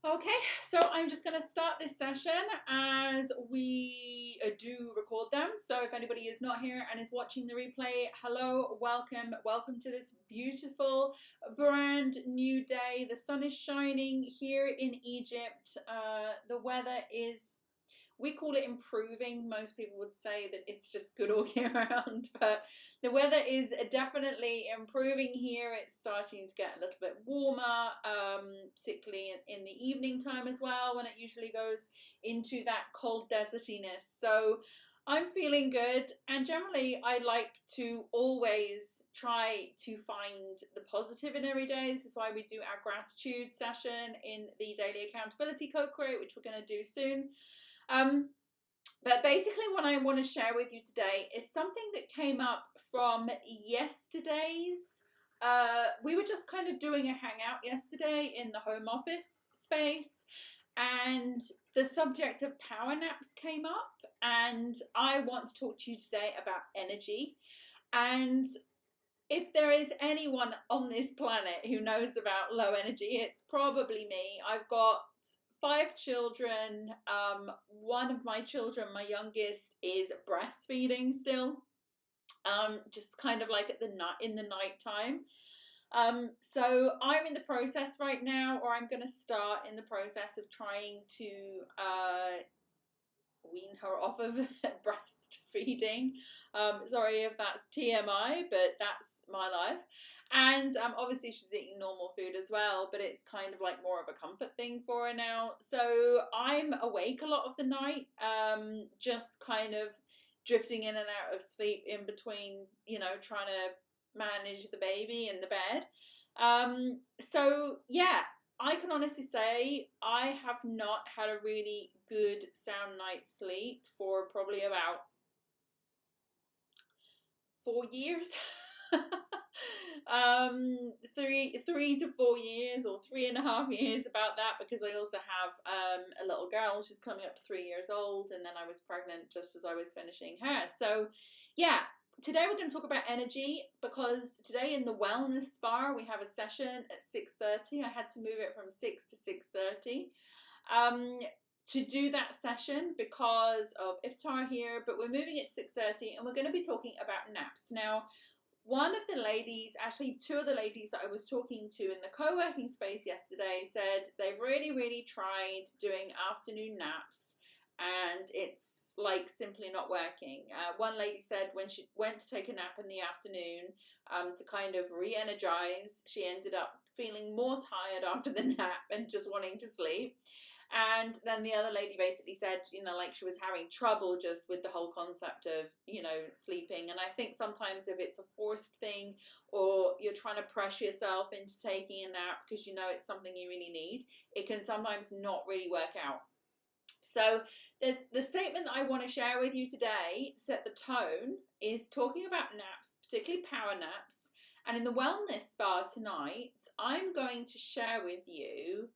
Okay, so I'm just going to start this session as we do record them. So if anybody is not here and is watching the replay, hello, welcome to this beautiful brand new day. The sun is shining here in Egypt. The weather is, we call it improving. Most people would say that it's just good all year round, but the weather is definitely improving here. It's starting to get a little bit warmer, particularly in the evening time as well, when it usually goes into that cold desertiness. So I'm feeling good, and generally I like to always try to find the positive in every day. This is why we do our gratitude session in the daily accountability CoCreate, which we're going to do soon. But basically what I want to share with you today is something that came up from yesterday's, we were just kind of doing a hangout yesterday in the home office space, and the subject of power naps came up, and I want to talk to you today about energy. And if there is anyone on this planet who knows about low energy, it's probably me. I've got 5 children. One of my children, my youngest, is breastfeeding still. Just kind of like in the night time. So I'm in the process right now, or I'm going to start in the process of trying to wean her off of breastfeeding. Sorry if that's TMI, but that's my life. And obviously she's eating normal food as well, but it's kind of like more of a comfort thing for her now. So I'm awake a lot of the night, just kind of drifting in and out of sleep in between, trying to manage the baby and the bed. So yeah, I can honestly say I have not had a really good sound night's sleep for probably about 4 years. 3 to 4 years, or 3.5 years, about that, because I also have a little girl. She's coming up to 3 years old, and then I was pregnant just as I was finishing her. So yeah, today we're going to talk about energy, because today in the wellness spa we have a session at 6:30. I had to move it from 6 to 6:30 to do that session because of iftar here, but we're moving it to 6:30, and we're going to be talking about naps. Now, one of the ladies, actually 2 of the ladies that I was talking to in the co-working space yesterday, said they've really tried doing afternoon naps, and it's like simply not working. One lady said when she went to take a nap in the afternoon, to kind of re-energize, she ended up feeling more tired after the nap and just wanting to sleep. And then the other lady basically said, like she was having trouble just with the whole concept of, sleeping. And I think sometimes if it's a forced thing, or you're trying to pressure yourself into taking a nap because it's something you really need, it can sometimes not really work out. So there's the statement that I want to share with you today, set the tone, is talking about naps, particularly power naps. And in the wellness spa tonight, I'm going to share with you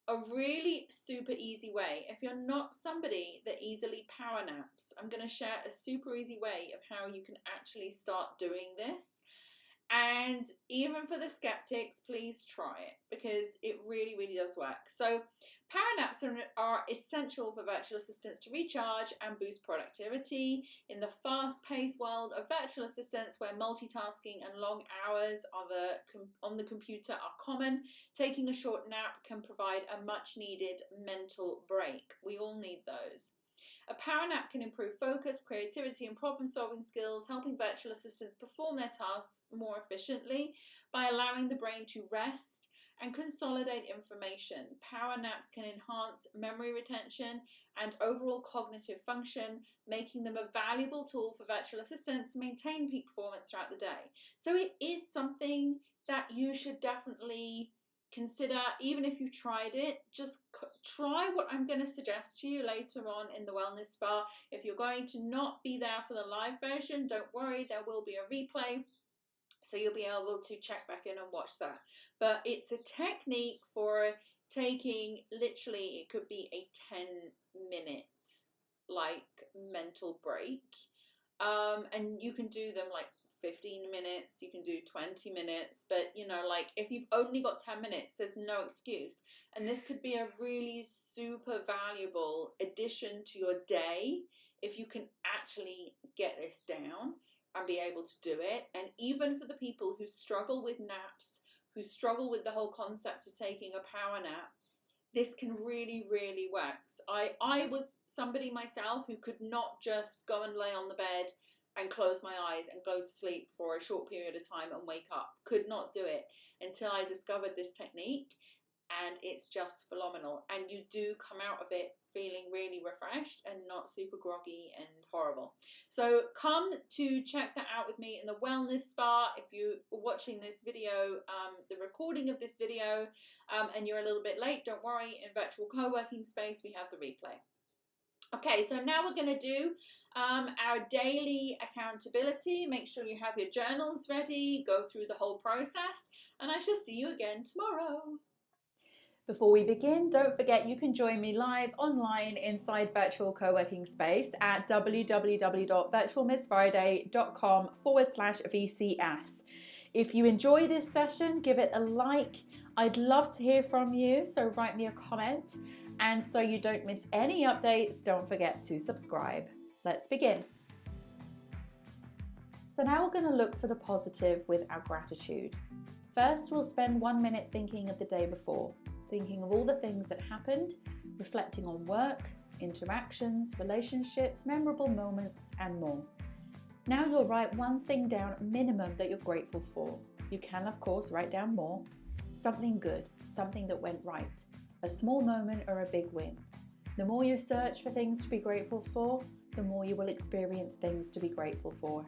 a really super easy way. If you're not somebody that easily power naps, I'm going to share a super easy way of how you can actually start doing this. And even for the skeptics, please try it, because it really does work. So power naps are essential for virtual assistants to recharge and boost productivity in the fast-paced world of virtual assistants, where multitasking and long hours on the computer are common. Taking a short nap can provide a much-needed mental break. We all need those. A power nap can improve focus, creativity, and problem-solving skills, helping virtual assistants perform their tasks more efficiently by allowing the brain to rest and consolidate information. Power naps can enhance memory retention and overall cognitive function, making them a valuable tool for virtual assistants to maintain peak performance throughout the day. So it is something that you should definitely consider. Even if you've tried it, just try what I'm going to suggest to you later on in the wellness spa. If you're going to not be there for the live version, don't worry, there will be a replay, so you'll be able to check back in and watch that. But it's a technique for taking, literally, it could be a 10-minute like mental break, and you can do them like 15 minutes, you can do 20 minutes, but you know, like if you've only got 10 minutes, there's no excuse. And this could be a really super valuable addition to your day if you can actually get this down and be able to do it. And even for the people who struggle with naps, who struggle with the whole concept of taking a power nap, this can really, really work. I was somebody myself who could not just go and lay on the bed and close my eyes and go to sleep for a short period of time and wake up. Could not do it until I discovered this technique, and it's just phenomenal. And you do come out of it feeling really refreshed and not super groggy and horrible. So come to check that out with me in the wellness spa. If you're watching this video, the recording of this video, and you're a little bit late, don't worry. In virtual co-working space, we have the replay. Okay, so now we're going to do our daily accountability. Make sure you have your journals ready, go through the whole process, and I shall see you again tomorrow. Before we begin, don't forget you can join me live online inside Virtual Co-working Space at www.virtualmissfriday.com/VCS. If you enjoy this session, give it a like. I'd love to hear from you, so write me a comment. And so you don't miss any updates, don't forget to subscribe. Let's begin. So now we're going to look for the positive with our gratitude. First, we'll spend 1 minute thinking of the day before, thinking of all the things that happened, reflecting on work, interactions, relationships, memorable moments, and more. Now you'll write one thing down minimum that you're grateful for. You can, of course, write down more. Something good, something that went right, a small moment or a big win. The more you search for things to be grateful for, the more you will experience things to be grateful for.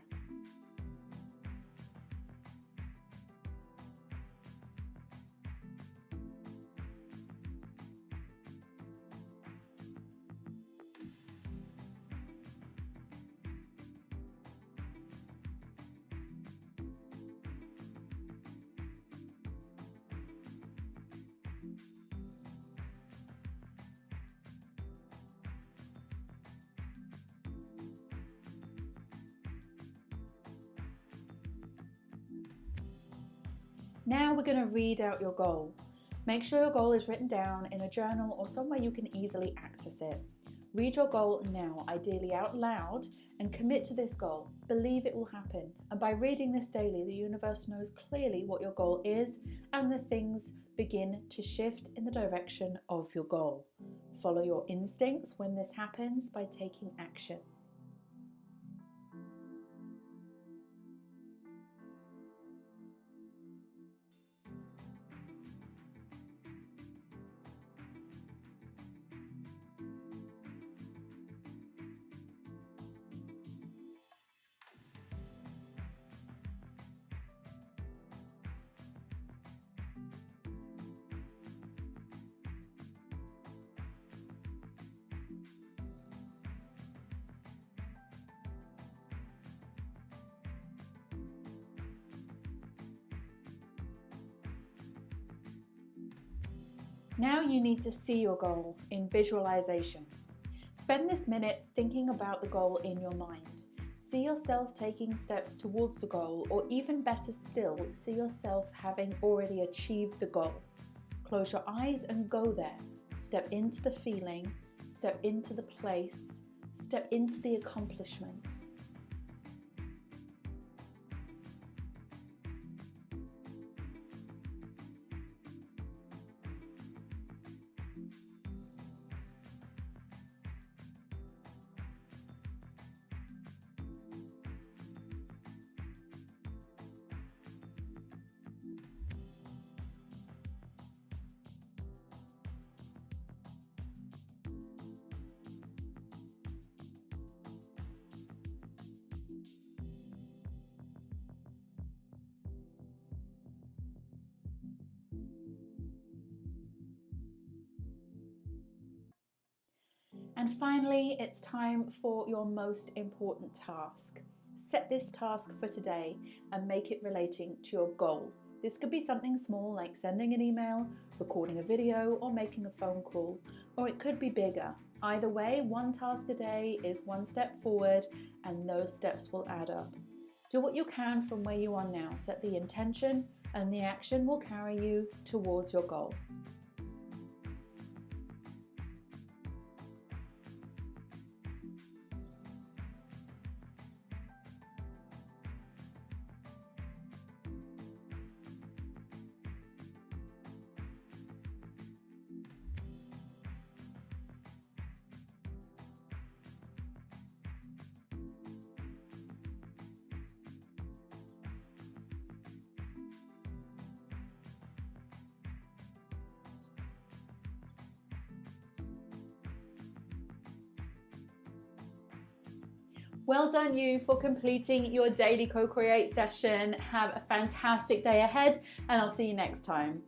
Now we're going to read out your goal. Make sure your goal is written down in a journal or somewhere you can easily access it. Read your goal now, ideally out loud, and commit to this goal. Believe it will happen. And by reading this daily, the universe knows clearly what your goal is, and the things begin to shift in the direction of your goal. Follow your instincts when this happens by taking action. Now you need to see your goal in visualization. Spend this minute thinking about the goal in your mind. See yourself taking steps towards the goal, or even better still, see yourself having already achieved the goal. Close your eyes and go there. Step into the feeling, step into the place, step into the accomplishment. And finally, it's time for your most important task. Set this task for today and make it relating to your goal. This could be something small like sending an email, recording a video, or making a phone call, or it could be bigger. Either way, one task a day is one step forward, and those steps will add up. Do what you can from where you are now. Set the intention, and the action will carry you towards your goal. Well done you for completing your daily co-create session. Have a fantastic day ahead, and I'll see you next time.